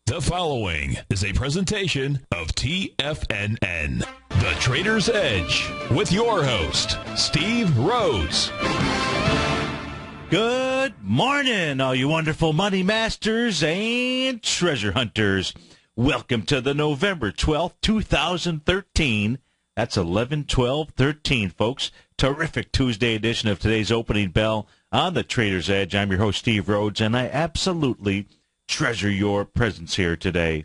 The following is a presentation of TFNN, The Trader's Edge, with your host, Steve Rhodes. Good morning, all you wonderful money masters and treasure hunters. Welcome to the November 12th, 2013. That's 11/12/13, folks. Terrific Tuesday edition of today's opening bell on the Trader's Edge. I'm your host, Steve Rhodes, and I absolutely treasure your presence here today.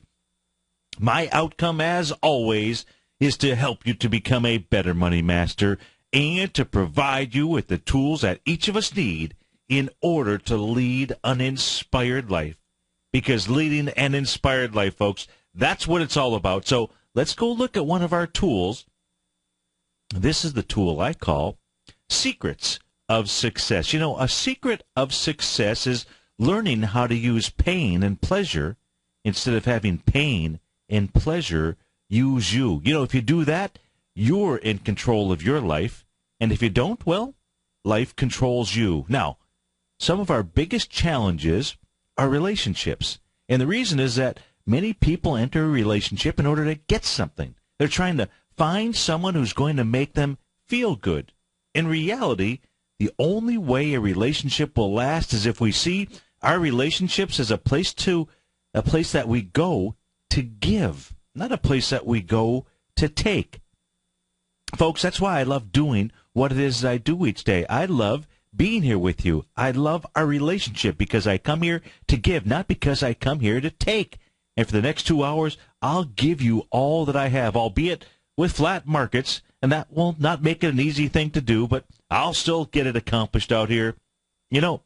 My outcome, as always, is to help you to become a better money master and to provide you with the tools that each of us need in order to lead an inspired life. Because leading an inspired life, folks, that's what it's all about. So let's go look at one of our tools. This is the tool I call Secrets of Success. You know, a secret of success is learning how to use pain and pleasure instead of having pain and pleasure use you. You know, if you do that, you're in control of your life. And if you don't, well, life controls you. Now, some of our biggest challenges are relationships. And the reason is that many people enter a relationship in order to get something. They're trying to find someone who's going to make them feel good. In reality, the only way a relationship will last is if we see our relationships as a place that we go to give, not a place that we go to take. Folks, that's why I love doing what it is that I do each day. I love being here with you. I love our relationship because I come here to give, not because I come here to take. And for the next 2 hours, I'll give you all that I have, albeit with flat markets, and that will not make it an easy thing to do, but I'll still get it accomplished out here. You know,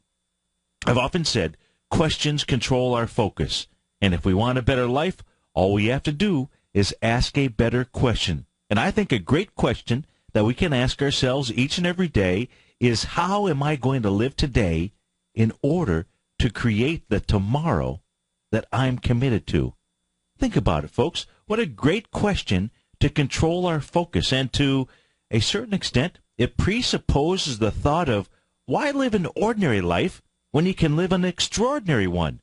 I've often said questions control our focus, and if we want a better life, all we have to do is ask a better question. And I think a great question that we can ask ourselves each and every day is, how am I going to live today in order to create the tomorrow that I'm committed to? Think about it, folks. What a great question to control our focus, and to a certain extent, it presupposes the thought of, why live an ordinary life when you can live an extraordinary one?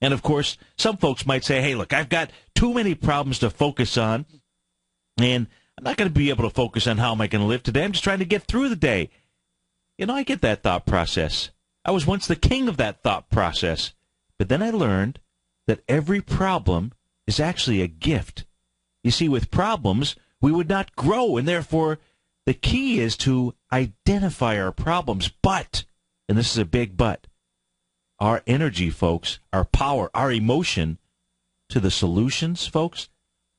And of course, some folks might say, hey, look, I've got too many problems to focus on, and I'm not going to be able to focus on how am I going to live today. I'm just trying to get through the day. You know, I get that thought process. I was once the king of that thought process. But then I learned that every problem is actually a gift. You see, with problems, we would not grow, and therefore the key is to identify our problems. But, and this is a big but, our energy, folks, our power, our emotion to the solutions, folks,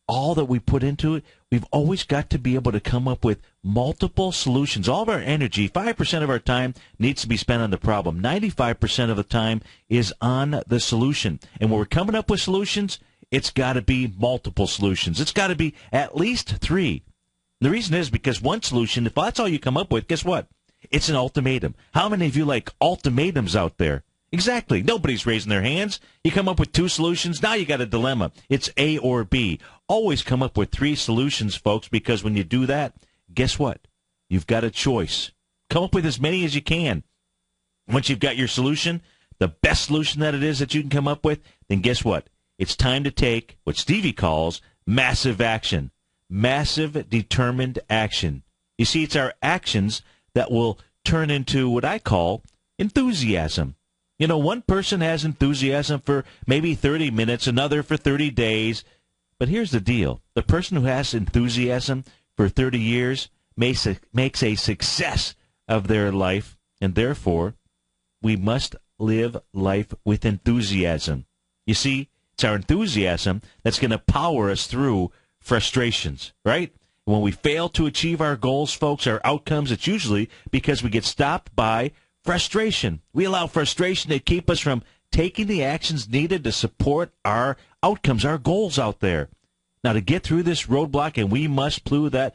all that we put into it, we've always got to be able to come up with multiple solutions. All of our energy, 5% of our time needs to be spent on the problem. 95% of the time is on the solution. And when we're coming up with solutions, it's got to be multiple solutions. It's got to be at least 3. The reason is because one solution, if that's all you come up with, guess what? It's an ultimatum. How many of you like ultimatums out there? Exactly. Nobody's raising their hands. You come up with 2 solutions, now you got a dilemma. It's A or B. Always come up with 3 solutions, folks, because when you do that, guess what? You've got a choice. Come up with as many as you can. Once you've got your solution, the best solution that it is that you can come up with, then guess what? It's time to take what Stevie calls massive action. Massive, determined action. You see, it's our actions that will turn into what I call enthusiasm. You know, one person has enthusiasm for maybe 30 minutes, another for 30 days. But here's the deal. The person who has enthusiasm for 30 years makes a success of their life, and therefore, we must live life with enthusiasm. You see, it's our enthusiasm that's going to power us through frustrations, right? When we fail to achieve our goals, folks, our outcomes, it's usually because we get stopped by frustration. We allow frustration to keep us from taking the actions needed to support our outcomes, our goals out there. Now, to get through this roadblock, and we must plow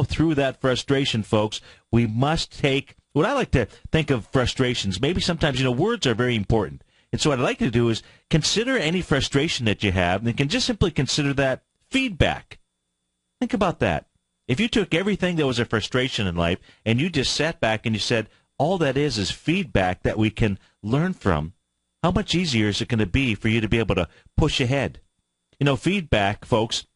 through that frustration, folks. We must take what I like to think of frustrations. Maybe sometimes, words are very important. And so what I'd like to do is consider any frustration that you have, and you can just simply consider that feedback. Think about that. If you took everything that was a frustration in life and you just sat back and you said, all that is feedback that we can learn from, how much easier is it going to be for you to be able to push ahead? You know, feedback, folks,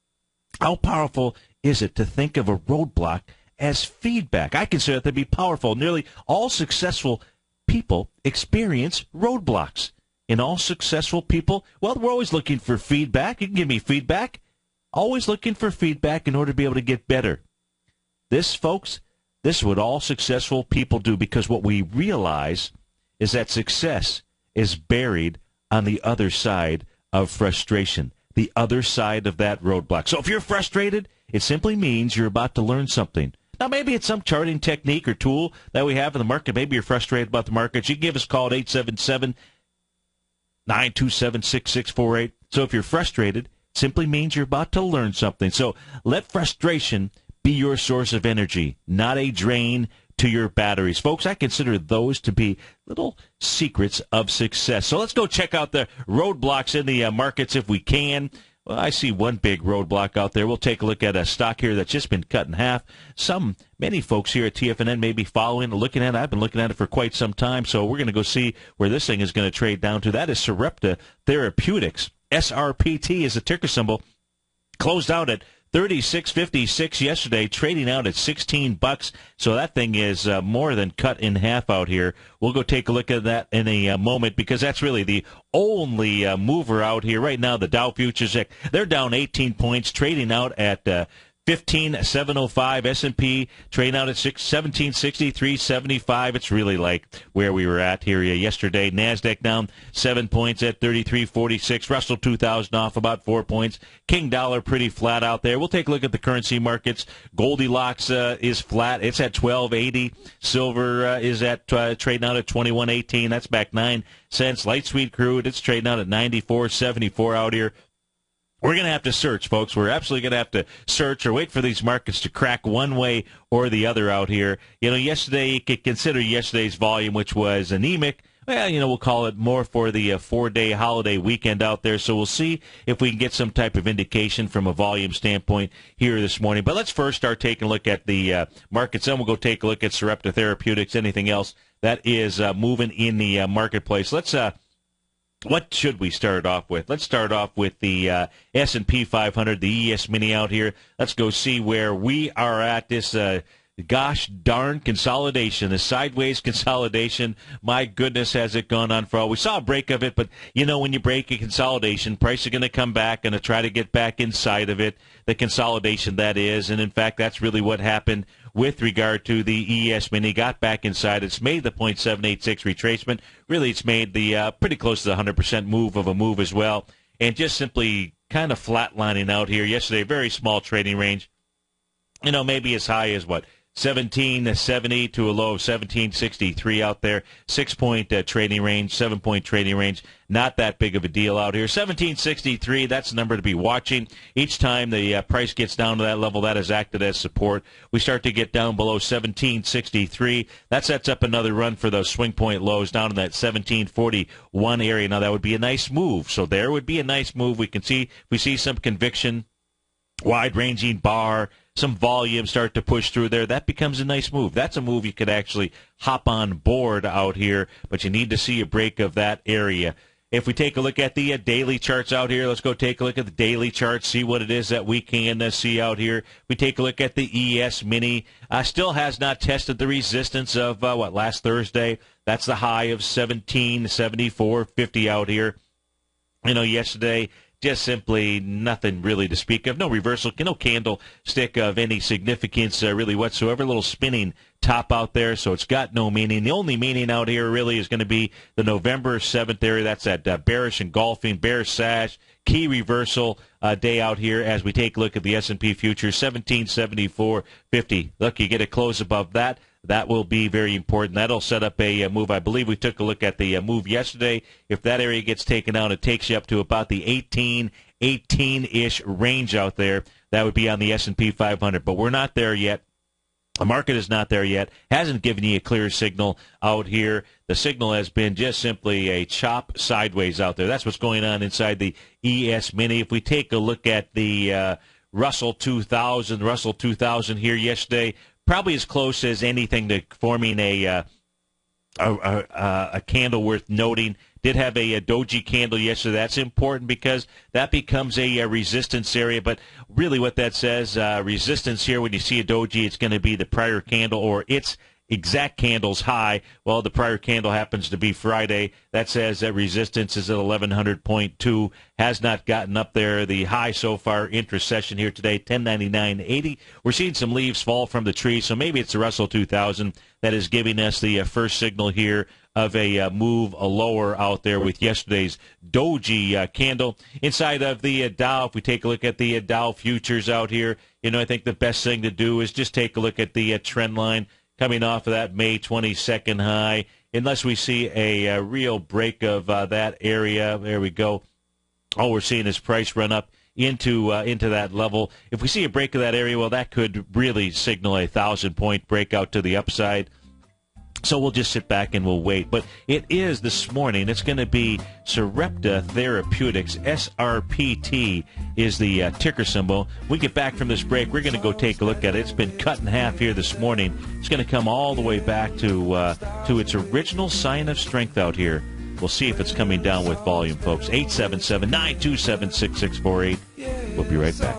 how powerful is it to think of a roadblock as feedback? I consider it to be powerful. Nearly all successful people experience roadblocks. And all successful people, well, we're always looking for feedback. You can give me feedback. Always looking for feedback in order to be able to get better. This, folks, this is what all successful people do, because what we realize is that success is buried on the other side of frustration, the other side of that roadblock. So if you're frustrated, it simply means you're about to learn something. Now, maybe it's some charting technique or tool that we have in the market. Maybe you're frustrated about the market. You can give us a call at 877-927-6648. So if you're frustrated, it simply means you're about to learn something. So let frustration be your source of energy, not a drain to your batteries. Folks, I consider those to be little secrets of success. So let's go check out the roadblocks in the markets if we can. Well, I see one big roadblock out there. We'll take a look at a stock here that's just been cut in half. Many folks here at TFNN may be following and looking at it. I've been looking at it for quite some time, so we're going to go see where this thing is going to trade down to. That is Sarepta Therapeutics. SRPT is a ticker symbol. Closed out at $36.56 yesterday, trading out at $16. So that thing is more than cut in half out here. We'll go take a look at that in a moment, because that's really the only mover out here right now. The Dow futures, they're down 18 points, trading out at 15,705. S&P trading out at 1763.75. It's really like where we were at here yesterday. NASDAQ down 7 points at 33.46. Russell 2000 off about 4 points. King dollar pretty flat out there. We'll take a look at the currency markets. Goldilocks is flat. It's at 12.80. Silver is at trading out at 21.18. That's back 9 cents. Light sweet crude, it's trading out at 94.74 out here. We're going to have to search, folks. We're absolutely going to have to search or wait for these markets to crack one way or the other out here. You know, yesterday, you could consider yesterday's volume, which was anemic. Well, you know, we'll call it more for the 4-day holiday weekend out there. So we'll see if we can get some type of indication from a volume standpoint here this morning. But let's first start taking a look at the markets. Then we'll go take a look at Sarepta Therapeutics, anything else that is moving in the marketplace. What should we start off with? Let's start off with the S&P 500, the ES Mini out here. Let's go see where we are at this gosh darn consolidation, the sideways consolidation. My goodness, has it gone on for all? We saw a break of it, but, you know, when you break a consolidation, price are going to come back and try to get back inside of it, the consolidation that is. And, in fact, that's really what happened with regard to the ES Mini. Got back inside. It's made the 0.786 retracement. Really, it's made the pretty close to the 100% move of a move as well. And just simply kind of flatlining out here. Yesterday, very small trading range. You know, maybe as high as, 1770 to a low of 1763 out there. 6-point trading range, 7-point trading range. Not that big of a deal out here. 1763, that's the number to be watching. Each time the price gets down to that level, that has acted as support. We start to get down below 1763. That sets up another run for those swing point lows down in that 1741 area. Now, that would be a nice move. So there would be a nice move. We see some conviction, wide-ranging bar, some volume start to push through there. That becomes a nice move. That's a move you could actually hop on board out here, but you need to see a break of that area. If we take a look at the daily charts out here, let's go take a look at the daily charts, see what it is that we can see out here. We take a look at the ES Mini. Still has not tested the resistance of, last Thursday. That's the high of 1774.50 out here. You know, yesterday, just simply nothing really to speak of. No reversal, no candlestick of any significance really whatsoever. A little spinning top out there, so it's got no meaning. The only meaning out here really is going to be the November 7th area. That's that bearish engulfing, bear sash, key reversal day out here as we take a look at the S&P futures, 1774.50. Look, you get a close above that. That will be very important. That'll set up a move. I believe we took a look at the move yesterday. If that area gets taken out, it takes you up to about the 18-ish range out there. That would be on the S&P 500. But we're not there yet. The market is not there yet. Hasn't given you a clear signal out here. The signal has been just simply a chop sideways out there. That's what's going on inside the ES Mini. If we take a look at the Russell 2000 here yesterday, probably as close as anything to forming a candle worth noting. Did have a doji candle yesterday. That's important because that becomes a resistance area. But really what that says, resistance here, when you see a doji, it's going to be the prior candle or its exact candle's high. Well, the prior candle happens to be Friday. That says that resistance is at 1100.2, has not gotten up there. The high so far intra-session here today, 1099.80. We're seeing some leaves fall from the tree, so maybe it's the Russell 2000 that is giving us the first signal here of a move lower out there with yesterday's doji candle. Inside of the Dow, if we take a look at the Dow futures out here, I think the best thing to do is just take a look at the trend line coming off of that May 22nd high. Unless we see a real break of that area, there we go. All we're seeing is price run up into that level. If we see a break of that area, well, that could really signal a 1,000-point breakout to the upside. So we'll just sit back and we'll wait. But it is this morning. It's going to be Sarepta Therapeutics. SRPT is the ticker symbol. We get back from this break, we're going to go take a look at it. It's been cut in half here this morning. It's going to come all the way back to its original sign of strength out here. We'll see if it's coming down with volume, folks. 877-927-6648. We'll be right back.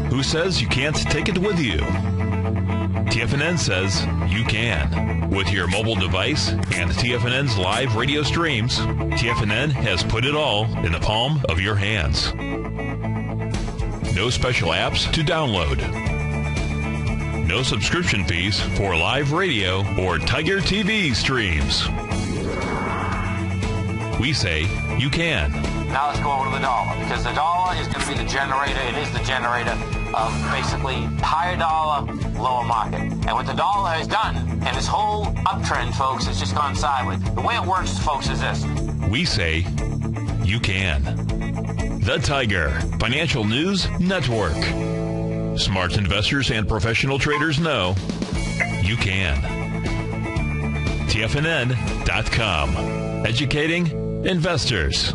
Who says you can't take it with you? TFNN says you can. With your mobile device and TFNN's live radio streams, TFNN has put it all in the palm of your hands. No special apps to download. No subscription fees for live radio or TigerTV streams. We say you can. Now let's go over to the dollar, because the dollar is going to be the generator. It is the generator of basically higher dollar, lower market. And what the dollar has done, and this whole uptrend, folks, has just gone sideways. The way it works, folks, is this. We say you can. The Tiger Financial News Network. Smart investors and professional traders know you can. TFNN.com. Educating investors.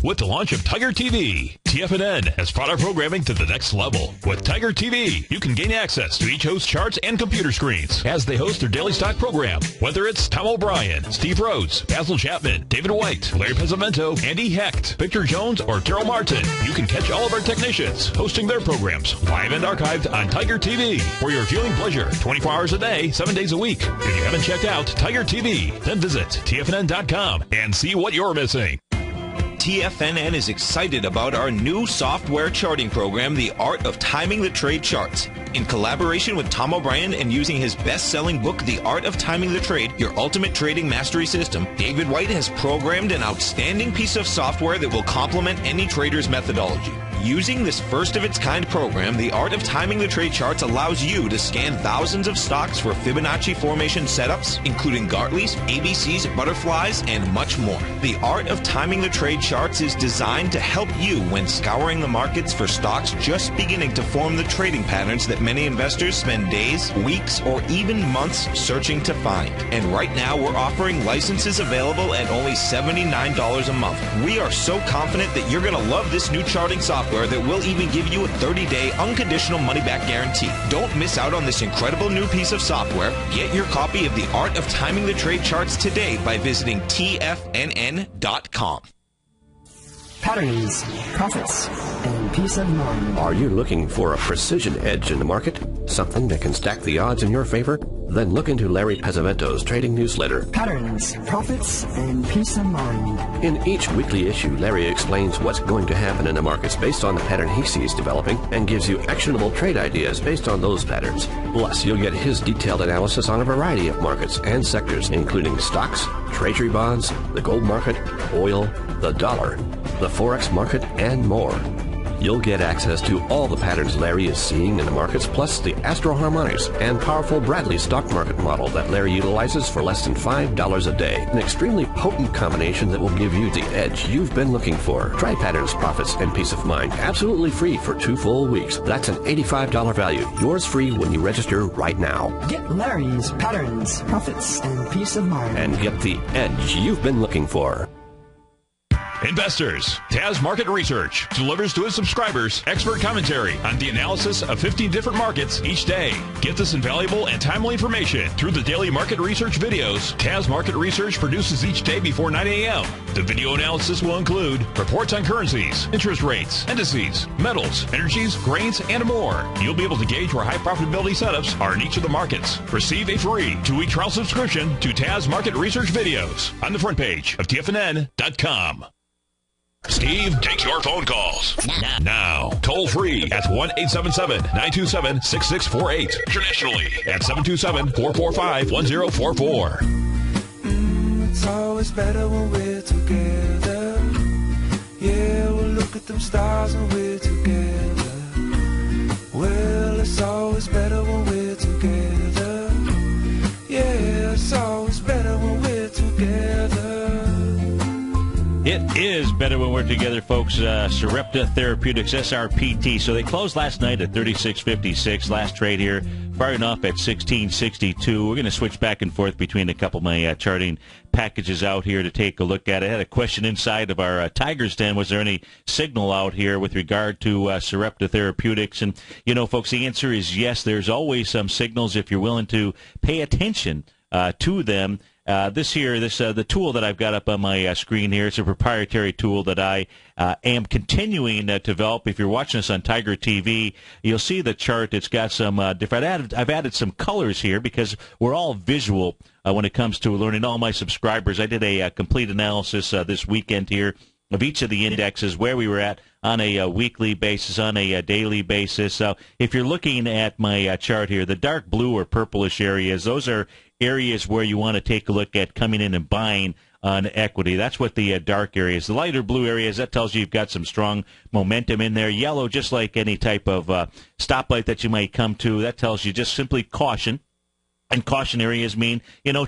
With the launch of TigerTV, TFNN has brought our programming to the next level. With TigerTV, you can gain access to each host's charts and computer screens as they host their daily stock program. Whether it's Tom O'Brien, Steve Rhodes, Basil Chapman, David White, Larry Pezzamento, Andy Hecht, Victor Jones, or Terrell Martin, you can catch all of our technicians hosting their programs live and archived on TigerTV for your viewing pleasure 24 hours a day, 7 days a week. If you haven't checked out TigerTV, then visit TFNN.com and see what you're missing. TFNN is excited about our new software charting program, The Art of Timing the Trade Charts. In collaboration with Tom O'Brien and using his best-selling book, The Art of Timing the Trade, Your Ultimate Trading Mastery System, David White has programmed an outstanding piece of software that will complement any trader's methodology. Using this first-of-its-kind program, The Art of Timing the Trade Charts allows you to scan thousands of stocks for Fibonacci formation setups, including Gartley's, ABC's, butterflies, and much more. The Art of Timing the Trade Charts is designed to help you when scouring the markets for stocks just beginning to form the trading patterns that many investors spend days, weeks, or even months searching to find. And right now, we're offering licenses available at only $79 a month. We are so confident that you're going to love this new charting software that will even give you a 30-day unconditional money-back guarantee. Don't miss out on this incredible new piece of software. Get your copy of The Art of Timing the Trade Charts today by visiting TFNN.com. Patterns, profits, and peace of mind. Are you looking for a precision edge in the market? Something that can stack the odds in your favor? Then look into Larry Pezzamento's trading newsletter. Patterns, profits, and peace of mind. In each weekly issue, Larry explains what's going to happen in the markets based on the pattern he sees developing and gives you actionable trade ideas based on those patterns. Plus, you'll get his detailed analysis on a variety of markets and sectors, including stocks, treasury bonds, the gold market, oil, the dollar, the Forex market, and more. You'll get access to all the patterns Larry is seeing in the markets, plus the Astro Harmonics and powerful Bradley stock market model that Larry utilizes for less than $5 a day. An extremely potent combination that will give you the edge you've been looking for. Try Patterns, Profits, and Peace of Mind absolutely free for 2 full weeks. That's an $85 value. Yours free when you register right now. Get Larry's Patterns, Profits, and Peace of Mind. And get the edge you've been looking for. Investors, Taz Market Research delivers to its subscribers expert commentary on the analysis of 15 different markets each day. Get this invaluable and timely information through the daily market research videos Taz Market Research produces each day before 9 a.m. The video analysis will include reports on currencies, interest rates, indices, metals, energies, grains, and more. You'll be able to gauge where high profitability setups are in each of the markets. Receive a free 2-week trial subscription to Taz Market Research videos on the front page of TFNN.com. Steve takes your phone calls now. Toll free at 1-877-927-6648. Internationally at 727-445-1044. It's always better when we're together. Yeah, we'll look at them stars when we're together. Well, it's always better when we're together. Yeah, it's always better when we're together. It is better when we're together, folks. Sarepta Therapeutics, SRPT. So they closed last night at 36.56. Last trade here, firing off at 16.62. We're going to switch back and forth between a couple of my charting packages out here to take a look at it. I had a question inside of our Tigers Den. Was there any signal out here with regard to Sarepta Therapeutics? And, you know, folks, the answer is yes. There's always some signals if you're willing to pay attention to them. The tool that I've got up on my screen here, it's a proprietary tool that I am continuing to develop. If you're watching us on TigerTV, you'll see the chart. It's got some different. I've added some colors here because we're all visual when it comes to learning. All my subscribers, I did a complete analysis this weekend here of each of the indexes, where we were at on a weekly basis, on a daily basis. So if you're looking at my chart here, the dark blue or purplish areas, those are areas where you want to take a look at coming in and buying on equity. That's what the dark areas. The lighter blue areas, that tells you you've got some strong momentum in there. Yellow, just like any type of stoplight that you might come to, that tells you just simply caution. And caution areas mean,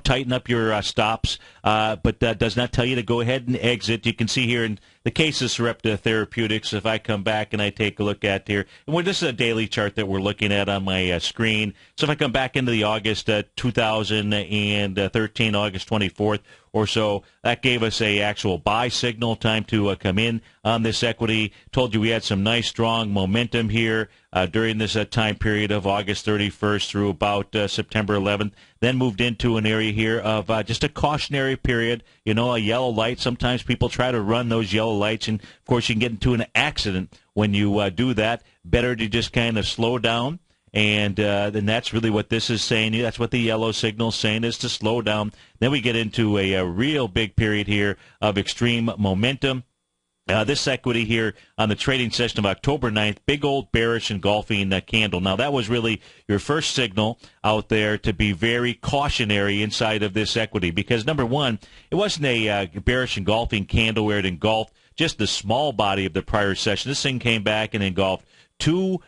tighten up your stops, but that does not tell you to go ahead and exit. You can see here in the case of Sarepta Therapeutics, if I come back and I take a look at here, and this is a daily chart that we're looking at on my screen. So if I come back into the August 2013, August 24th or so, that gave us a actual buy signal, time to come in on this equity. Told you we had some nice, strong momentum here during this time period of August 31st through about September 11th. Then moved into an area here of just a cautionary period, a yellow light. Sometimes people try to run those yellow lights, and, of course, you can get into an accident when you do that. Better to just kind of slow down, and then that's really what this is saying. That's what the yellow signal is saying, is to slow down. Then we get into a real big period here of extreme momentum. This equity here on the trading session of October 9th, big old bearish engulfing candle. Now, that was really your first signal out there to be very cautionary inside of this equity because, number one, it wasn't a bearish engulfing candle where it engulfed just the small body of the prior session. This thing came back and engulfed two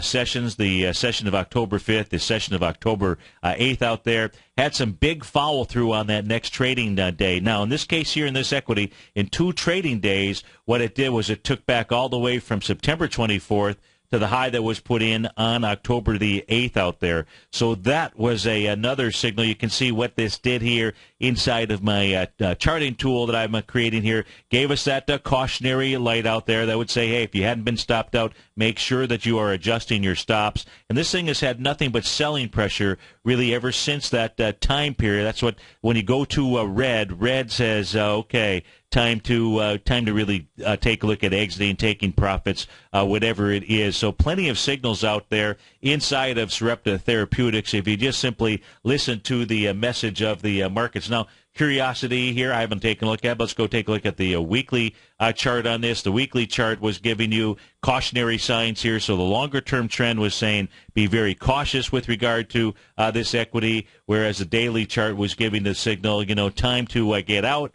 sessions, the session of October 5th, the session of October 8th out there. Had some big follow-through on that next trading day. Now, in this case here in this equity, in 2 trading days, what it did was it took back all the way from September 24th to the high that was put in on October the 8th out there. So that was another signal. You can see what this did here inside of my charting tool that I'm creating here. Gave us that cautionary light out there that would say, hey, if you hadn't been stopped out, make sure that you are adjusting your stops. And this thing has had nothing but selling pressure really ever since that time period. That's what, when you go to red says, okay, time to really take a look at exiting, taking profits, whatever it is. So plenty of signals out there inside of Sarepta Therapeutics if you just simply listen to the message of the markets. Now, curiosity here, I haven't taken a look at, but let's go take a look at the weekly chart on this. The weekly chart was giving you cautionary signs here. So the longer-term trend was saying be very cautious with regard to this equity, whereas the daily chart was giving the signal, time to get out.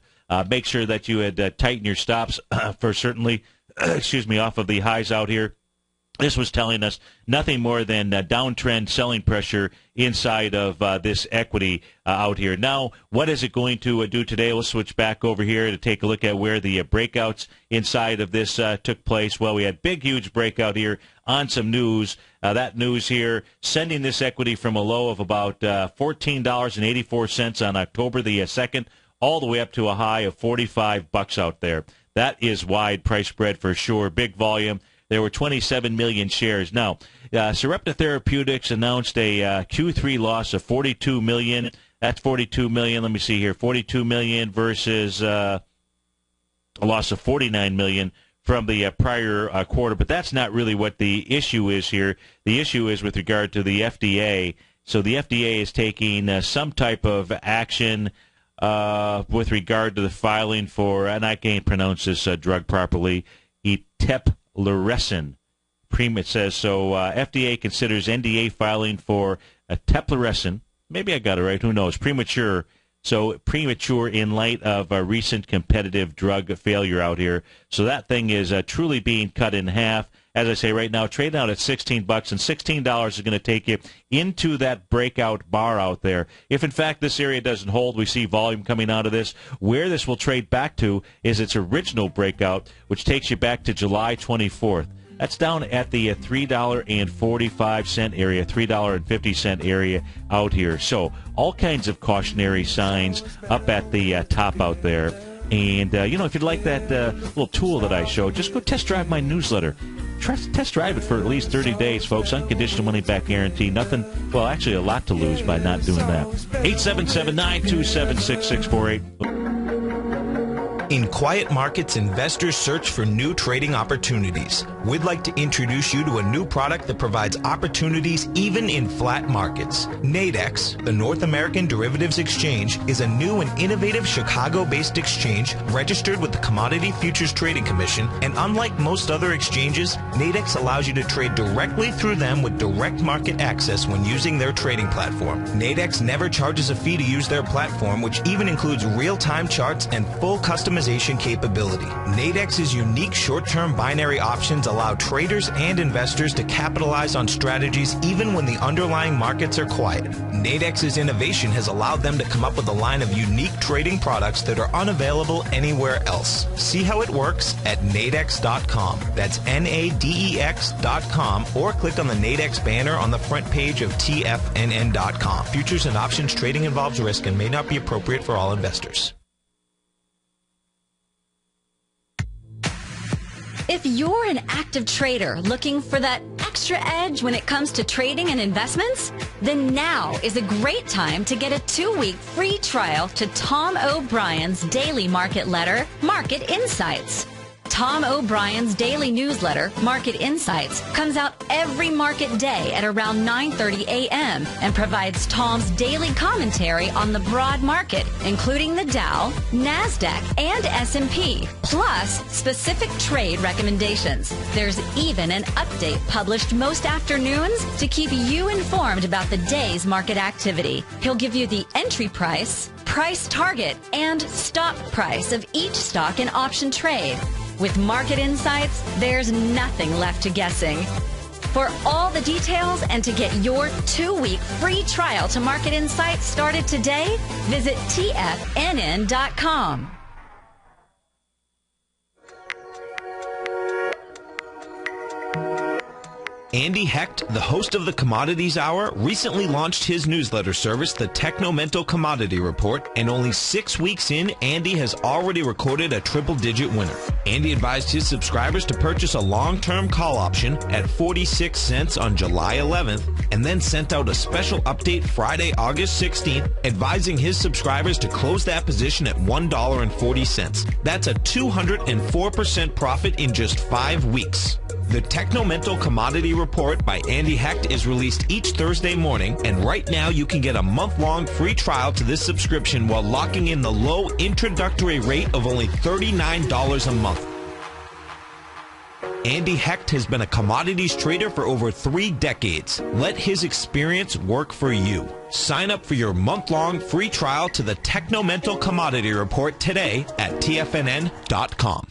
Make sure that you had tightened your stops for certainly, off of the highs out here. This was telling us nothing more than downtrend selling pressure inside of this equity out here. Now, what is it going to do today? Let's switch back over here to take a look at where the breakouts inside of this took place. Well, we had big, huge breakout here on some news. That news here sending this equity from a low of about $14.84 on October the 2nd all the way up to a high of $45 out there. that is wide price spread for sure. Big volume. There were 27 million shares. Now, Sarepta Therapeutics announced a Q3 loss of 42 million. That's 42 million. Let me see here. 42 million versus a loss of 49 million from the prior quarter. But that's not really what the issue is here. The issue is with regard to the FDA. So the FDA is taking some type of action with regard to the filing for, and I can't pronounce this drug properly, eteplirsen. It says, so FDA considers NDA filing for eteplirsen. Maybe I got it right. Who knows? Premature. So premature in light of a recent competitive drug failure out here. So that thing is truly being cut in half. As I say right now, trading out at $16, and $16 is going to take you into that breakout bar out there. If, in fact, this area doesn't hold, we see volume coming out of this. Where this will trade back to is its original breakout, which takes you back to July 24th. That's down at the $3.45 area, $3.50 area out here. So all kinds of cautionary signs up at the top out there. And, if you'd like that little tool that I showed, just go test drive my newsletter. Test drive it for at least 30 days, folks. Unconditional money-back guarantee. Nothing, well, actually a lot to lose by not doing that. 877-927-6648. In quiet markets, investors search for new trading opportunities. We'd like to introduce you to a new product that provides opportunities even in flat markets. Nadex, the North American Derivatives Exchange, is a new and innovative Chicago-based exchange registered with the Commodity Futures Trading Commission, and unlike most other exchanges, Nadex allows you to trade directly through them with direct market access when using their trading platform. Nadex never charges a fee to use their platform, which even includes real-time charts and full customization capability. Nadex's unique short-term binary options allow traders and investors to capitalize on strategies even when the underlying markets are quiet. Nadex's innovation has allowed them to come up with a line of unique trading products that are unavailable anywhere else. See how it works at nadex.com. That's NADEX.com, or click on the Nadex banner on the front page of TFNN.com. Futures and options trading involves risk and may not be appropriate for all investors. If you're an active trader looking for that extra edge when it comes to trading and investments, then now is a great time to get a 2-week free trial to Tom O'Brien's daily market letter, Market Insights. Tom O'Brien's daily newsletter, Market Insights, comes out every market day at around 9:30 a.m. and provides Tom's daily commentary on the broad market, including the Dow, NASDAQ, and S&P, plus specific trade recommendations. There's even an update published most afternoons to keep you informed about the day's market activity. He'll give you the entry price, price target, and stop price of each stock and option trade. With Market Insights, there's nothing left to guessing. For all the details and to get your 2-week free trial to Market Insights started today, visit TFNN.com. Andy Hecht, the host of the Commodities Hour, recently launched his newsletter service, the Technomental Commodity Report, and only 6 weeks in, Andy has already recorded a triple-digit winner. Andy advised his subscribers to purchase a long-term call option at 46 cents on July 11th, and then sent out a special update Friday, August 16th, advising his subscribers to close that position at $1.40. That's a 204% profit in just 5 weeks. The Technomental Commodity Report by Andy Hecht is released each Thursday morning, and right now you can get a month-long free trial to this subscription while locking in the low introductory rate of only $39 a month. Andy Hecht has been a commodities trader for over 3 decades. Let his experience work for you. Sign up for your month-long free trial to the Technomental Commodity Report today at TFNN.com.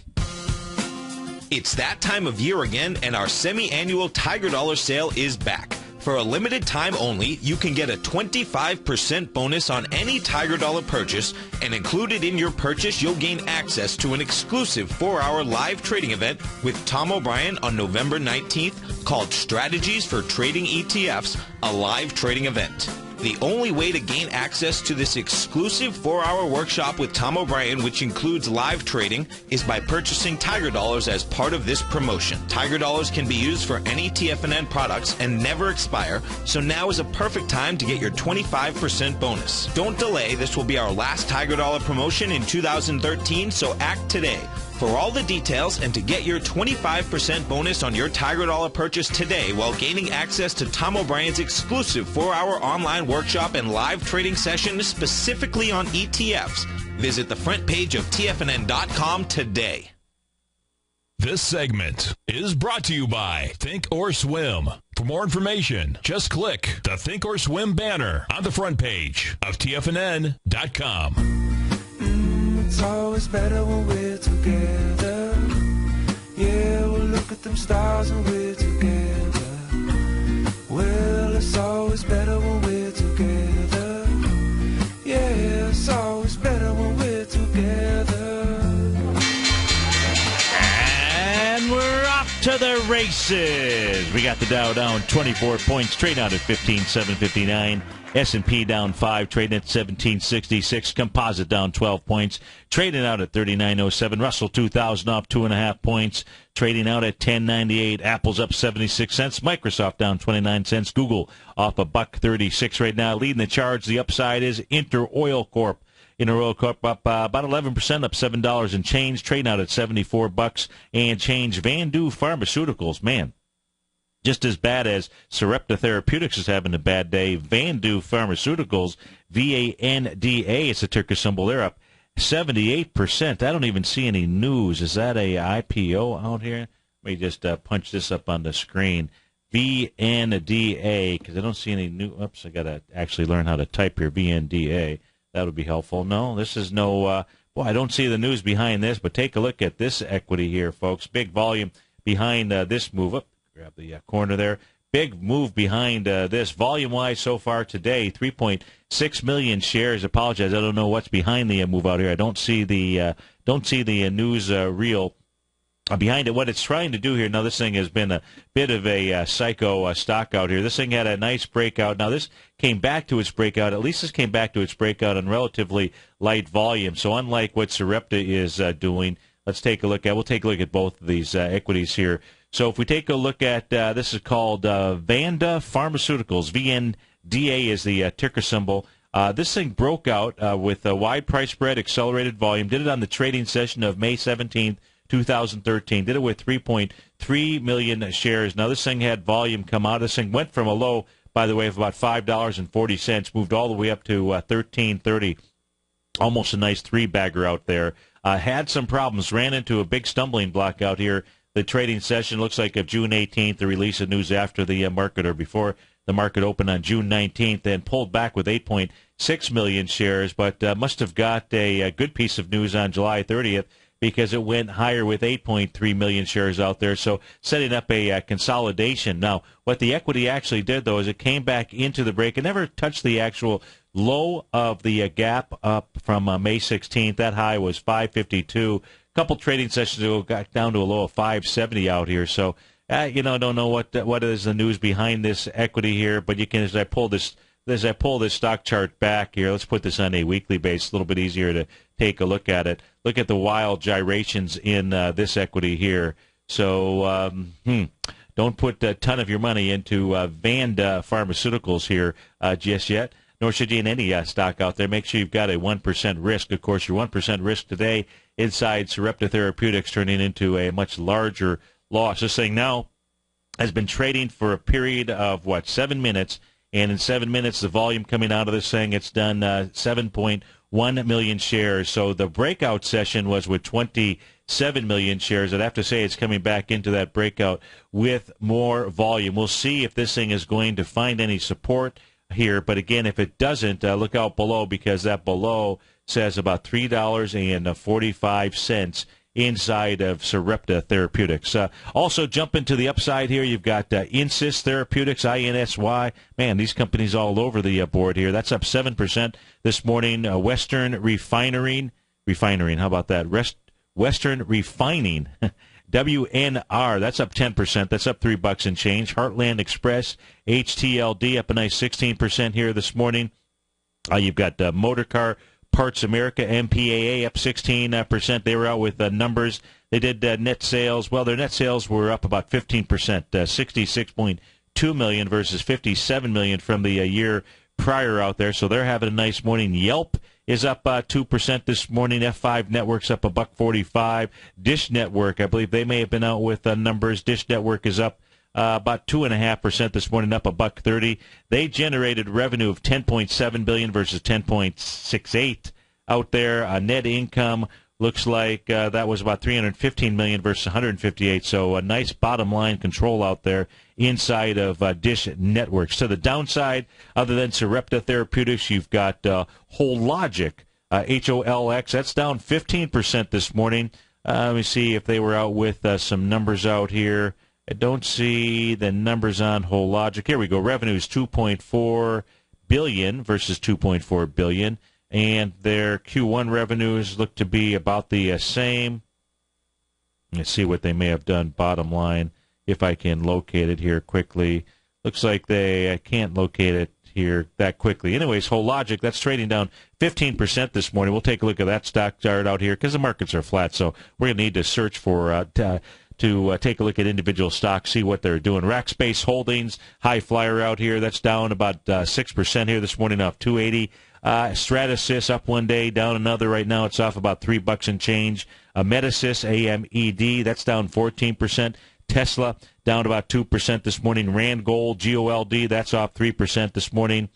It's that time of year again, and our semi-annual Tiger Dollar sale is back. For a limited time only, you can get a 25% bonus on any Tiger Dollar purchase, and included in your purchase, you'll gain access to an exclusive 4-hour live trading event with Tom O'Brien on November 19th called Strategies for Trading ETFs, a live trading event. The only way to gain access to this exclusive 4-hour workshop with Tom O'Brien, which includes live trading, is by purchasing Tiger Dollars as part of this promotion. Tiger Dollars can be used for any TFNN products and never expire, so now is a perfect time to get your 25% bonus. Don't delay, this will be our last Tiger Dollar promotion in 2013, so act today. For all the details and to get your 25% bonus on your Tiger Dollar purchase today while gaining access to Tom O'Brien's exclusive 4-hour online workshop and live trading session specifically on ETFs, visit the front page of TFNN.com today. This segment is brought to you by Think or Swim. For more information, just click the Think or Swim banner on the front page of TFNN.com. It's always better when we're together. Yeah, we'll look at them stars when we're together. Well, it's always better when we're together. Yeah, it's always better when we're together. And we're off to the races. We got the Dow down 24 points, trade out at 15,759. S&P down 5, trading at 1766. Composite down 12 points, trading out at 3907. Russell 2000 off 2.5 points, trading out at 1098. Apple's up 76 cents. Microsoft down 29 cents. Google off $1.36 right now. Leading the charge, the upside is Inter Oil Corp. Inter Oil Corp up about 11%, up $7 and change, trading out at $74 and change. Vandu Pharmaceuticals, man, just as bad as Sarepta Therapeutics is having a bad day. Vandu Pharmaceuticals, VANDA, it's a ticker symbol. They're up 78%. I don't even see any news. Is that a IPO out here? Let me just punch this up on the screen. VNDA, because I don't see any new. Oops, I got to actually learn how to type here. VNDA. That would be helpful. No, this is no. Boy, I don't see the news behind this, but take a look at this equity here, folks. Big volume behind this move up. Grab the corner there. Big move behind this. Volume-wise so far today, 3.6 million shares. Apologize, I don't know what's behind the move out here. I don't see the news reel behind it. What it's trying to do here, now this thing has been a bit of a psycho stock out here. This thing had a nice breakout. Now this came back to its breakout. At least this came back to its breakout on relatively light volume. So unlike what Sarepta is doing, we'll take a look at both of these equities here. So if we take a look at, this is called Vanda Pharmaceuticals. VNDA is the ticker symbol. This thing broke out with a wide price spread, accelerated volume. Did it on the trading session of May 17th, 2013. Did it with 3.3 million shares. Now this thing had volume come out. This thing went from a low, by the way, of about $5.40, moved all the way up to $13.30. Almost a nice three-bagger out there. Had some problems, ran into a big stumbling block out here. The trading session looks like of June 18th, the release of news after the market or before the market opened on June 19th, and pulled back with 8.6 million shares, but must have got a good piece of news on July 30th because it went higher with 8.3 million shares out there, so setting up a consolidation. Now, what the equity actually did, though, is it came back into the break. It never touched the actual low of the gap up from May 16th. That high was 552. Couple trading sessions ago got down to a low of 570 out here. So, I don't know what is the news behind this equity here, but you can, as I pull this stock chart back here, let's put this on a weekly basis, a little bit easier to take a look at it. Look at the wild gyrations in this equity here. So, don't put a ton of your money into Vanda Pharmaceuticals here just yet. Nor should you in any stock out there. Make sure you've got a 1% risk. Of course, your 1% risk today inside Sarepta Therapeutics turning into a much larger loss. This thing now has been trading for a period of, 7 minutes, and in 7 minutes, the volume coming out of this thing, it's done 7.1 million shares. So the breakout session was with 27 million shares. I'd have to say it's coming back into that breakout with more volume. We'll see if this thing is going to find any support here, but again, if it doesn't, look out below, because that below says about $3.45 inside of Sarepta Therapeutics. Also, jumping to the upside here, you've got Insys Therapeutics, INSY. Man, these companies all over the board here. That's up 7% this morning. Western Refining, how about that? Western Refining WNR, that's up 10%. That's up $3 and change. Heartland Express, HTLD, up a nice 16% here this morning. You've got Motorcar Parts America, MPAA, up 16%. They were out with numbers. They did net sales. Well, their net sales were up about 15%, $66.2 million versus $57 million from the year prior out there. So they're having a nice morning. Yelp is up 2% this morning. F5 Network's up $1.45. Dish Network, I believe they may have been out with numbers. Dish Network is up about 2.5% this morning, up $1.30. They generated revenue of $10.7 billion versus $10.68 out there. Net income looks like that was about $315 million versus $158. So a nice bottom line control out there inside of Dish Networks. To the downside, other than Sarepta Therapeutics, you've got Hologic, HOLX. That's down 15% this morning. Let me see if they were out with some numbers out here. I don't see the numbers on Hologic. Here we go. Revenue is $2.4 billion versus $2.4 billion. And their Q1 revenues look to be about the same. Let's see what they may have done bottom line, if I can locate it here quickly. Looks like I can't locate it here that quickly. Anyways, Hologic, that's trading down 15% this morning. We'll take a look at that stock chart out here because the markets are flat, so we're going to need to search for to take a look at individual stocks, see what they're doing. Rackspace Holdings, high flyer out here, that's down about 6% here this morning, off 280. Stratasys up one day, down another. Right now it's off about $3 and change. Metasys, AMED, that's down 14%. Tesla down about 2% this morning. Rand Gold, GOLD, that's off 3% this morning.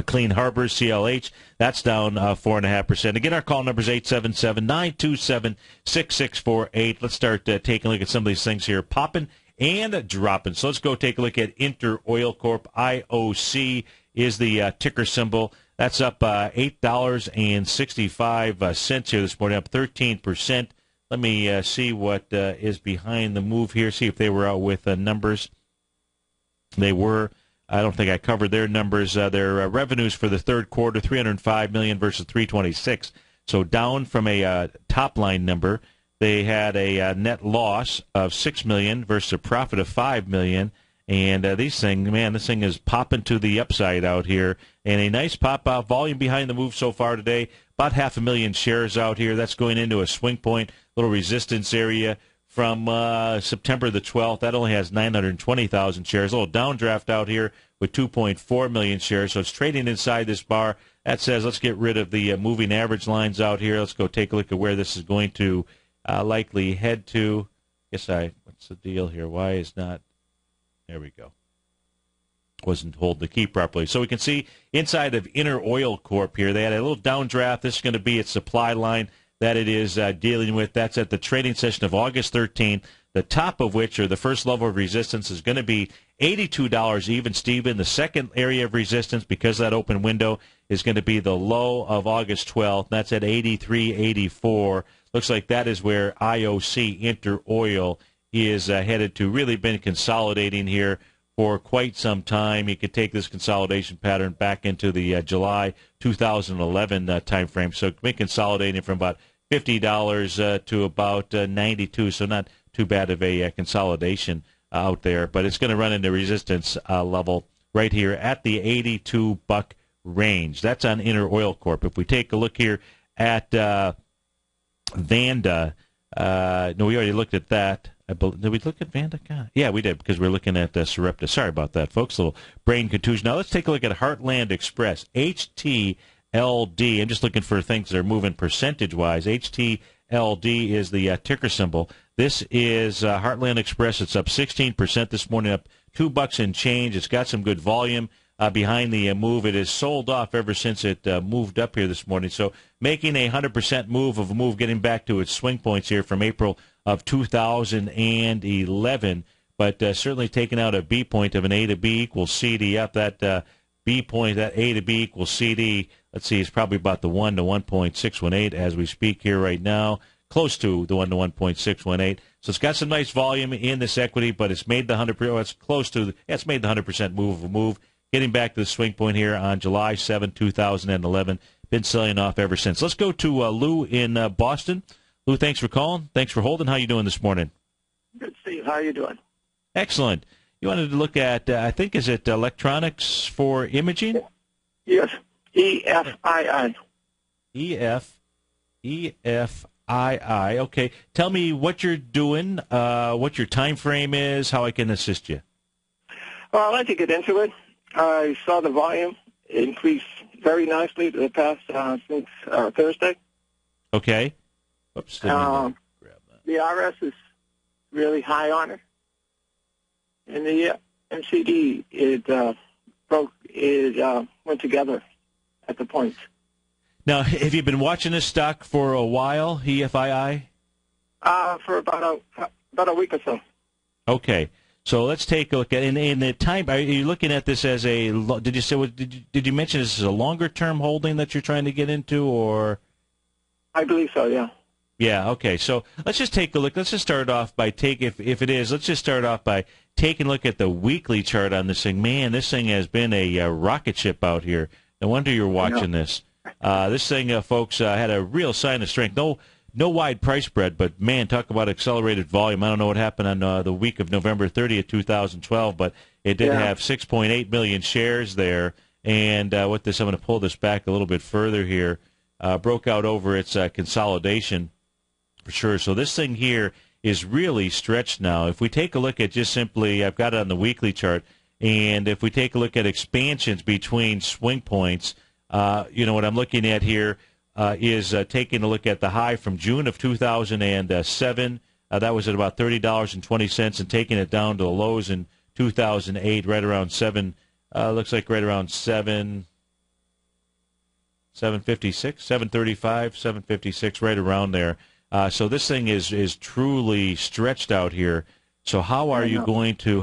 Clean Harbors, CLH, that's down 4.5%. Again, our call number is 877-927-6648. Let's start taking a look at some of these things here, popping and dropping. So let's go take a look at Inter Oil Corp. IOC is the ticker symbol. That's up $8.65 here this morning, up 13%. Let me see what is behind the move here, see if they were out with numbers. They were. I don't think I covered their numbers. Their revenues for the third quarter, $305 million versus $326. So down from a top-line number. They had a net loss of $6 million versus a profit of $5 million. And this thing is popping to the upside out here. And a nice pop-out volume behind the move so far today. About 500,000 shares out here. That's going into a swing point, little resistance area from September the 12th. That only has 920,000 shares. A little downdraft out here with 2.4 million shares. So it's trading inside this bar. That says let's get rid of the moving average lines out here. Let's go take a look at where this is going to likely head to. What's the deal here? Why is not? There we go. Wasn't holding the key properly. So we can see inside of Inter Oil Corp here, they had a little downdraft. This is going to be its supply line that it is dealing with. That's at the trading session of August 13th, the top of which, or the first level of resistance, is going to be $82 even, Steven. The second area of resistance, because of that open window, is going to be the low of August 12th. That's at $83.84. Looks like that is where IOC, Inter Oil, is headed to. Really been consolidating here for quite some time. You could take this consolidation pattern back into the July 2011 time frame. So it's been consolidating from about $50 to about $92. So not too bad of a consolidation out there. But it's going to run into resistance level right here at the $82 range. That's on Inter Oil Corp. If we take a look here at Vanda, no, we already looked at that. Did we look at Vanda? Yeah, we did, because we're looking at Sarepta. Sorry about that, folks. A little brain contusion. Now let's take a look at Heartland Express, HTLD. I'm just looking for things that are moving percentage-wise. HTLD is the ticker symbol. This is Heartland Express. It's up 16% this morning, up $2 and change. It's got some good volume behind the move. It is sold off ever since it moved up here this morning. So making a 100% move, getting back to its swing points here from April of 2011, but certainly taking out a B point of an A to B equals CD up. That B point, that A to B equals CD, let's see, it's probably about the 1 to 1.618 as we speak here right now, close to the 1 to 1.618. So it's got some nice volume in this equity, but it's made the 100%, it's close to, it's made the 100% move, getting back to the swing point here on July 7, 2011. Been selling off ever since. Let's go to Lou in Boston. Lou, thanks for calling. Thanks for holding. How you doing this morning? Good, Steve. How are you doing? Excellent. You wanted to look at, I think, is it electronics for imaging? Yes. EFII. EFII. Okay. Tell me what you're doing, what your time frame is, how I can assist you. Well, I'd like to get into it. I saw the volume increase very nicely the past since Thursday. Okay. Oops. The RS is really high on it. And the MCD, it went together at the points. Now, have you been watching this stock for a while, EFII? For about a week or so. Okay. So let's take a look at in the time. Are you looking at this as a? Did you say? Did you mention this is a longer term holding that you're trying to get into, or? I believe so. Yeah. Yeah. Okay. So let's just take a look. Let's just start off by if it is. Let's just start off by taking a look at the weekly chart on this thing. Man, this thing has been a rocket ship out here. No wonder you're watching this. This thing, folks, had a real sign of strength. No wide price spread, but, man, talk about accelerated volume. I don't know what happened on the week of November 30th, 2012, but it did have 6.8 million shares there. And with this, I'm going to pull this back a little bit further here. Broke out over its consolidation for sure. So this thing here is really stretched now. If we take a look at just simply, I've got it on the weekly chart, and if we take a look at expansions between swing points, what I'm looking at here is taking a look at the high from June of 2007. That was at about $30.20, and taking it down to the lows in 2008, right around looks like right around 756, 735, 756, right around there. So this thing is truly stretched out here. So how are you going to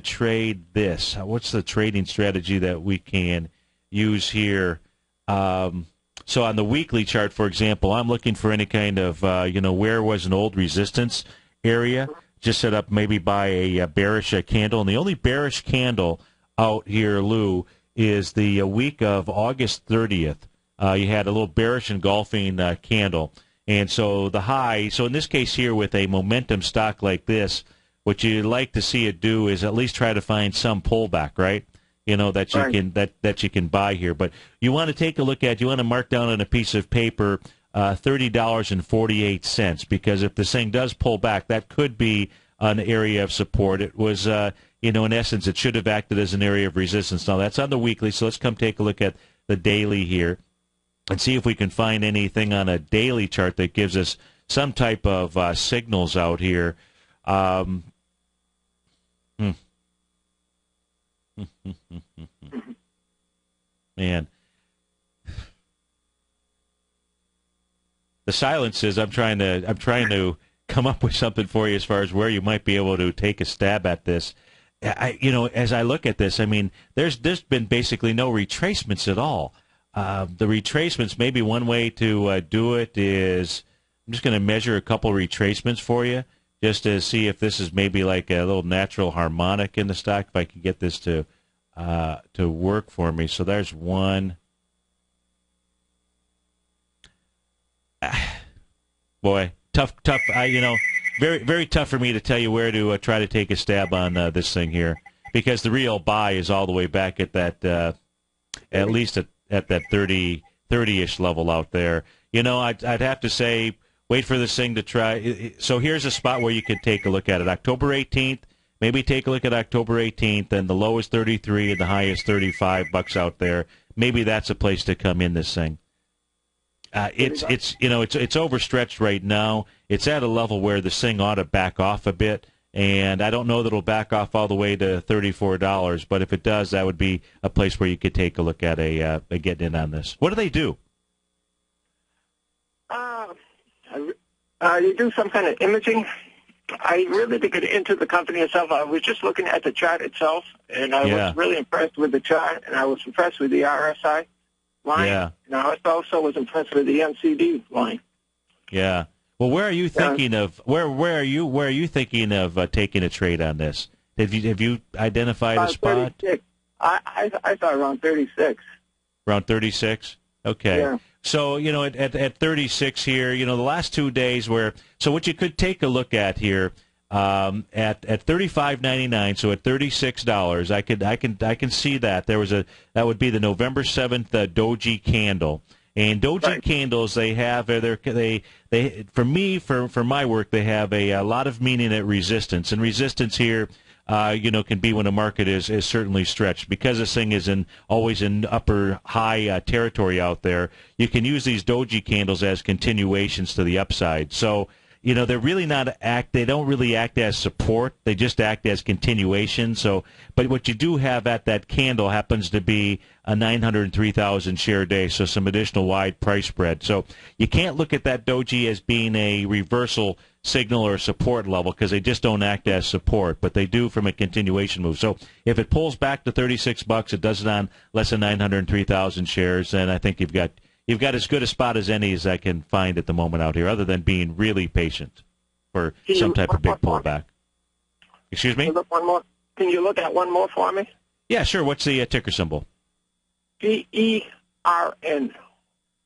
trade this? What's the trading strategy that we can use here? So on the weekly chart, for example, I'm looking for any kind of, where was an old resistance area, just set up maybe by a bearish candle. And the only bearish candle out here, Lou, is the week of August 30th. You had a little bearish engulfing candle. And so the high, so in this case here with a momentum stock like this, what you like to see it do is at least try to find some pullback, right? That you can that you can buy here. But you want to take a look at, you want to mark down on a piece of paper $30.48, because if this thing does pull back, that could be an area of support. It was, in essence, it should have acted as an area of resistance. Now, that's on the weekly, so let's come take a look at the daily here and see if we can find anything on a daily chart that gives us some type of signals out here. Man, the silence is I'm trying to come up with something for you as far as where you might be able to take a stab at this. As I look at this, I mean, there's been basically no retracements at all. The retracements, maybe one way to do it is I'm just going to measure a couple retracements for you, just to see if this is maybe like a little natural harmonic in the stock, if I can get this to work for me. So there's one. Boy, tough. Very, very tough for me to tell you where to try to take a stab on this thing here, because the real buy is all the way back at that, at least at that 30-ish level out there. I'd have to say, wait for this thing to try. So here's a spot where you could take a look at it. October 18th, maybe take a look at October 18th, and the low is 33 and the high is $35 out there. Maybe that's a place to come in this thing. It's overstretched right now. It's at a level where this thing ought to back off a bit, and I don't know that it'll back off all the way to $34, but if it does, that would be a place where you could take a look at a getting in on this. What do they do? You do some kind of imaging. I really didn't get into the company itself. I was just looking at the chart itself, and I was really impressed with the chart, and I was impressed with the RSI line. Yeah. And I also was impressed with the MCD line. Yeah. Well, where are you thinking of? Where are you thinking of taking a trade on this? Have you identified a spot? 36. I thought around 36. Around 36. Okay. Yeah. So, at 36 here, the last 2 days so what you could take a look at here, at $35.99, so at $36. I can see that that would be the November 7th Doji candle. And Doji candles, they have they for me, for my work, they have a lot of meaning at resistance, and resistance here can be when a market is certainly stretched. Because this thing is always in upper high territory out there, you can use these doji candles as continuations to the upside. So, they're really they don't really act as support. They just act as continuation. So, but what you do have at that candle happens to be a 903,000 share day, so some additional wide price spread. So you can't look at that doji as being a reversal signal or support level because they just don't act as support, but they do from a continuation move. So if it pulls back to $36, it does it on less than 903,000 shares, and I think you've got as good a spot as any as I can find at the moment out here, other than being really patient for some type of big pullback. Excuse me? Can you look at one more for me? Yeah, sure. What's the ticker symbol? P-E-R-N.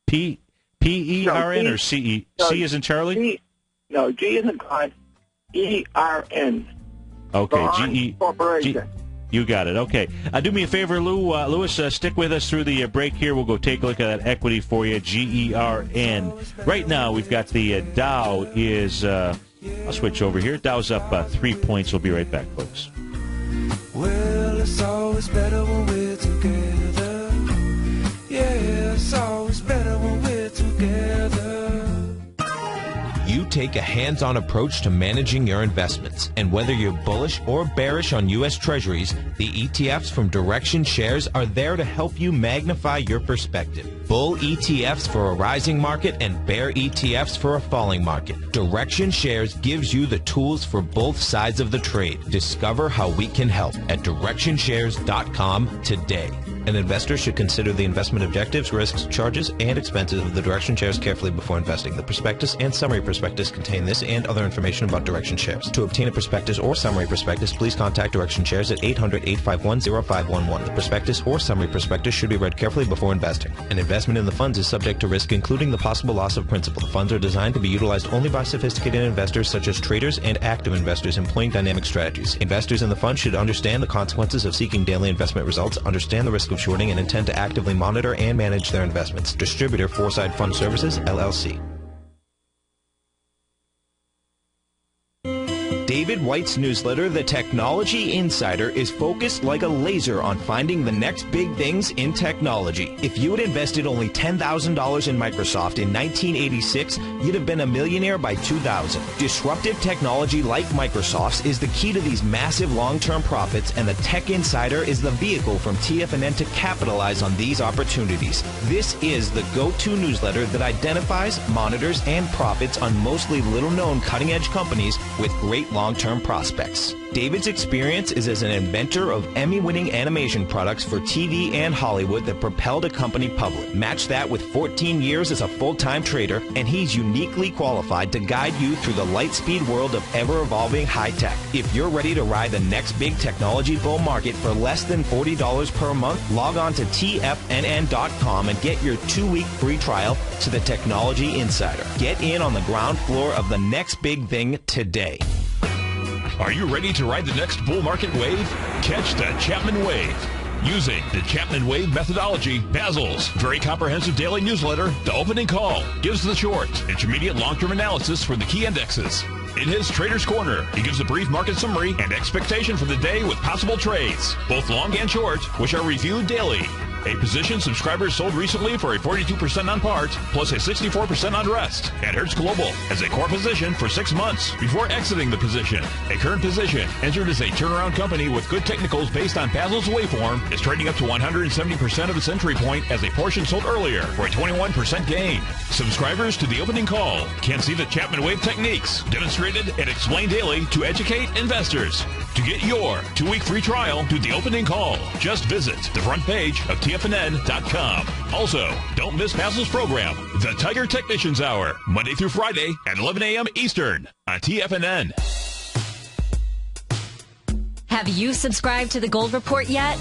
P-E-R-N or C-E? C as in Charlie? G as in God. E-R-N. Okay, G-E. Corporation. You got it. Okay. Do me a favor, Lewis, stick with us through the break here. We'll go take a look at that equity for you, G-E-R-N. Right now, we've got the Dow is, I'll switch over here. Dow's up 3 points. We'll be right back, folks. Well, it's always better when we're together. Yeah, it's always better when we're together. You take a hands-on approach to managing your investments, and whether you're bullish or bearish on U.S. Treasuries, the ETFs from Direction Shares are there to help you magnify your perspective. Bull ETFs for a rising market and bear ETFs for a falling market. Direction Shares gives you the tools for both sides of the trade. Discover how we can help at DirectionShares.com today. An investor should consider the investment objectives, risks, charges, and expenses of the Direction Shares carefully before investing. The prospectus and summary prospectus contain this and other information about Direction Shares. To obtain a prospectus or summary prospectus, please contact Direction Shares at 800-851-0511. The prospectus or summary prospectus should be read carefully before investing. An investment in the funds is subject to risk, including the possible loss of principal. The funds are designed to be utilized only by sophisticated investors such as traders and active investors employing dynamic strategies. Investors in the fund should understand the consequences of seeking daily investment results, understand the risk of shorting, and intend to actively monitor and manage their investments. Distributor Foreside Fund Services, LLC. David White's newsletter, The Technology Insider, is focused like a laser on finding the next big things in technology. If you had invested only $10,000 in Microsoft in 1986, you'd have been a millionaire by 2000. Disruptive technology like Microsoft's is the key to these massive long-term profits, and the Tech Insider is the vehicle from TFNN to capitalize on these opportunities. This is the go-to newsletter that identifies, monitors, and profits on mostly little-known cutting-edge companies with great long-term prospects. David's experience is as an inventor of Emmy-winning animation products for TV and Hollywood that propelled a company public. Match that with 14 years as a full-time trader, and he's uniquely qualified to guide you through the light-speed world of ever-evolving high-tech. If you're ready to ride the next big technology bull market for less than $40 per month, log on to TFNN.com and get your 2-week free trial to the Technology Insider. Get in on the ground floor of the next big thing today. Are you ready to ride the next bull market wave? Catch the Chapman Wave. Using the Chapman Wave methodology, Basil's very comprehensive daily newsletter, The Opening Call, gives the short, intermediate, long-term analysis for the key indexes. In his Trader's Corner, he gives a brief market summary and expectation for the day with possible trades, both long and short, which are reviewed daily. A position subscribers sold recently for a 42% on part, plus a 64% on rest. At Hertz Global, as a core position for 6 months before exiting the position. A current position, entered as a turnaround company with good technicals based on Basil's waveform, is trading up to 170% of its entry point as a portion sold earlier for a 21% gain. Subscribers to the Opening Call can see the Chapman Wave techniques demonstrated and explained daily to educate investors. To get your 2-week free trial to the Opening Call, just visit the front page of TFNN.com. Also, don't miss Basil's program, The Tiger Technicians Hour, Monday through Friday at 11 a.m. Eastern on TFNN. Have you subscribed to the Gold Report yet?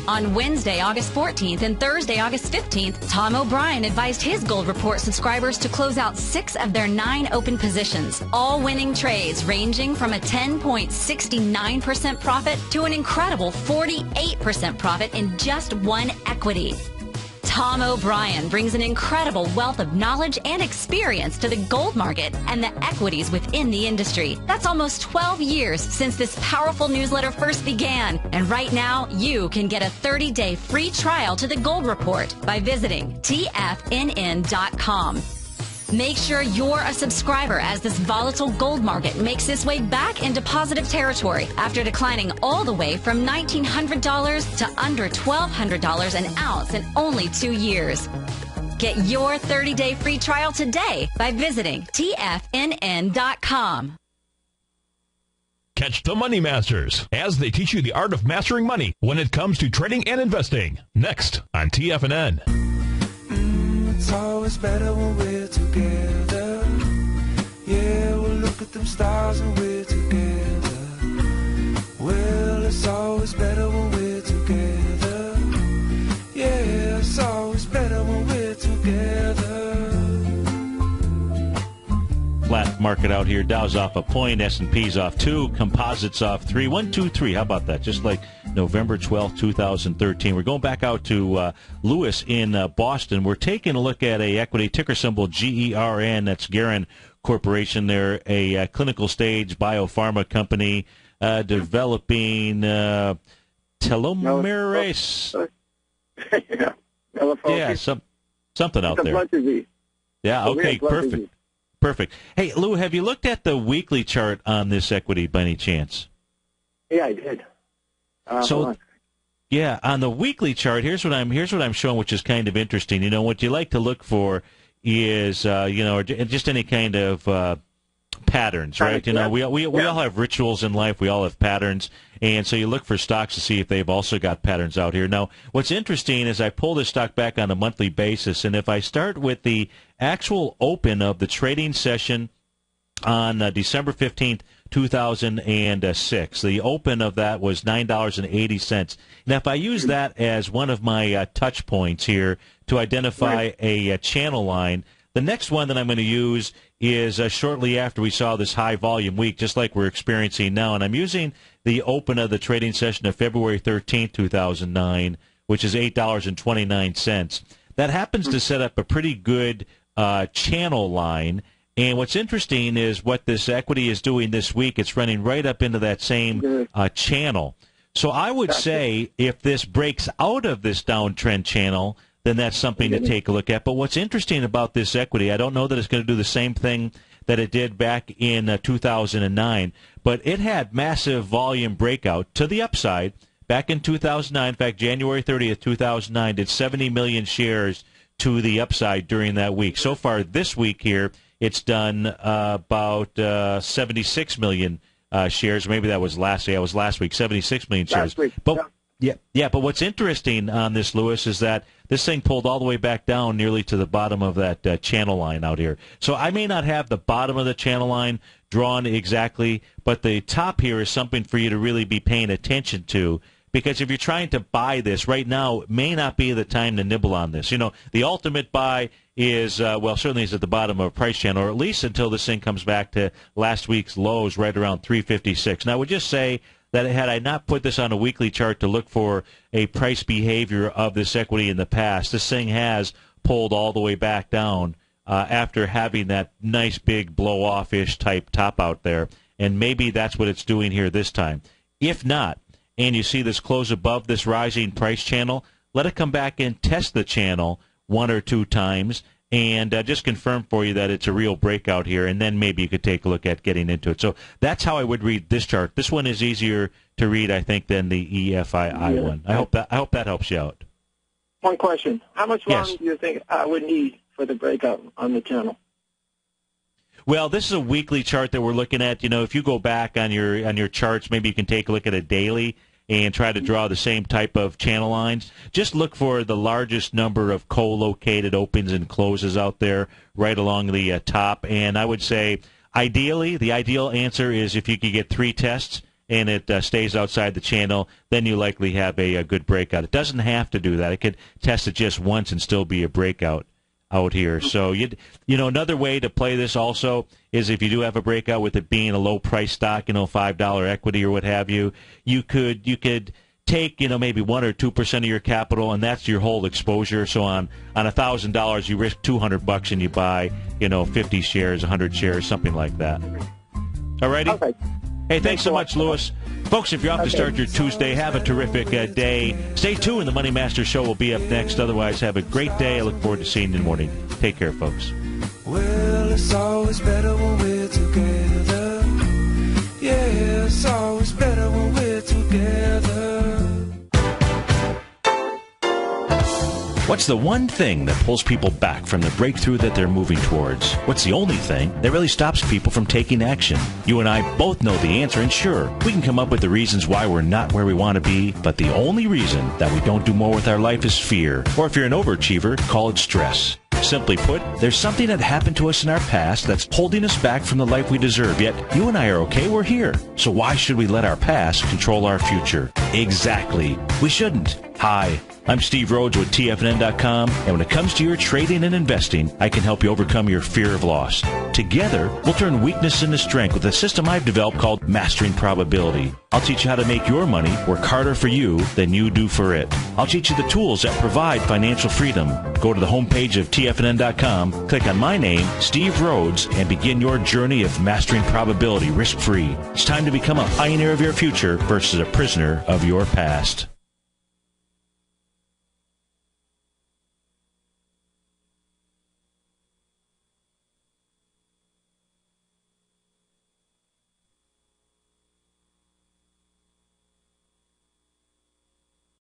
On Wednesday, August 14th and Thursday, August 15th, Tom O'Brien advised his Gold Report subscribers to close out 6 of their 9 open positions, all winning trades ranging from a 10.69% profit to an incredible 48% profit in just one equity. Tom O'Brien brings an incredible wealth of knowledge and experience to the gold market and the equities within the industry. That's almost 12 years since this powerful newsletter first began. And right now, you can get a 30-day free trial to the Gold Report by visiting TFNN.com. Make sure you're a subscriber as this volatile gold market makes its way back into positive territory after declining all the way from $1,900 to under $1,200 an ounce in only 2 years. Get your 30-day free trial today by visiting TFNN.com. Catch the Money Masters as they teach you the art of mastering money when it comes to trading and investing. Next on TFNN. It's always better when we're together. Yeah, we'll look at them stars when we're together. Well, it's always better when we're together. Yeah, it's always better when we're together. Flat market out here. Dow's off a point. S&P's off 2. Composites off 3. 1, 2, 3. How about that? Just like November 12th, 2013. We're going back out to Lewis in Boston. We're taking a look at a equity ticker symbol GERN. That's Guerin Corporation. They're a clinical stage biopharma company developing telomerase. Yeah, something out there. Yeah, okay, perfect. Perfect. Hey, Lou, have you looked at the weekly chart on this equity by any chance? Yeah, I did. Yeah, on the weekly chart, here's what I'm showing, which is kind of interesting. You know, what you like to look for is, just any kind of patterns, right? You know, we all have rituals in life. We all have patterns, and so you look for stocks to see if they've also got patterns out here. Now, what's interesting is I pull this stock back on a monthly basis, and if I start with the actual open of the trading session on December 15th, 2006. The open of that was $9.80. Now, if I use that as one of my touch points here to identify a channel line, the next one that I'm going to use is shortly after we saw this high volume week, just like we're experiencing now. And I'm using the open of the trading session of February 13th, 2009, which is $8.29. That happens to set up a pretty good channel line. And what's interesting is what this equity is doing this week. It's running right up into that same channel. So I would say if this breaks out of this downtrend channel, then that's something to take a look at. But what's interesting about this equity, I don't know that it's going to do the same thing that it did back in 2009, but it had massive volume breakout to the upside back in 2009. In fact, January 30th, 2009, did 70 million shares to the upside during that week. So far this week here, it's done about 76 million shares. Maybe that was last week. It was last week, 76 million shares. But but what's interesting on this, Lewis, is that this thing pulled all the way back down nearly to the bottom of that channel line out here. So I may not have the bottom of the channel line drawn exactly, but the top here is something for you to really be paying attention to. Because if you're trying to buy this right now, it may not be the time to nibble on this. You know, the ultimate buy is, certainly is at the bottom of a price channel, or at least until this thing comes back to last week's lows right around 356. Now, I would just say that had I not put this on a weekly chart to look for a price behavior of this equity in the past, this thing has pulled all the way back down after having that nice big blow-off-ish type top out there. And maybe that's what it's doing here this time. If not, and you see this close above this rising price channel, let it come back and test the channel 1 or 2 times and just confirm for you that it's a real breakout here, and then maybe you could take a look at getting into it. So that's how I would read this chart. This one is easier to read, I think, than the EFII one. I hope that helps you out. One question. How much longer do you think I would need for the breakout on the channel? Well, this is a weekly chart that we're looking at. You know, if you go back on your charts, maybe you can take a look at a daily and try to draw the same type of channel lines. Just look for the largest number of co-located opens and closes out there right along the top. And I would say, ideally, the ideal answer is if you could get 3 tests and it stays outside the channel, then you likely have a good breakout. It doesn't have to do that. It could test it just once and still be a breakout out here. So, another way to play this also is if you do have a breakout with it being a low-price stock, $5 equity or what have you, you could take, maybe 1 or 2% of your capital, and that's your whole exposure. So on $1,000, you risk $200 and you buy, 50 shares, 100 shares, something like that. All righty? Okay. Hey, thanks so much, Lewis. Folks, if you're off to start your Tuesday, have a terrific day. Stay tuned. The Money Master Show will be up next. Otherwise, have a great day. I look forward to seeing you in the morning. Take care, folks. Well, it's always better when we're together. Yeah, it's always better when we're together. What's the one thing that pulls people back from the breakthrough that they're moving towards? What's the only thing that really stops people from taking action? You and I both know the answer, and sure, we can come up with the reasons why we're not where we want to be, but the only reason that we don't do more with our life is fear. Or if you're an overachiever, call it stress. Simply put, there's something that happened to us in our past that's holding us back from the life we deserve, yet you and I are okay, we're here. So why should we let our past control our future? Exactly. We shouldn't. Hi, I'm Steve Rhodes with TFNN.com, and when it comes to your trading and investing, I can help you overcome your fear of loss. Together, we'll turn weakness into strength with a system I've developed called Mastering Probability. I'll teach you how to make your money work harder for you than you do for it. I'll teach you the tools that provide financial freedom. Go to the homepage of TFNN.com, click on my name, Steve Rhodes, and begin your journey of mastering probability risk-free. It's time to become a pioneer of your future versus a prisoner of your past.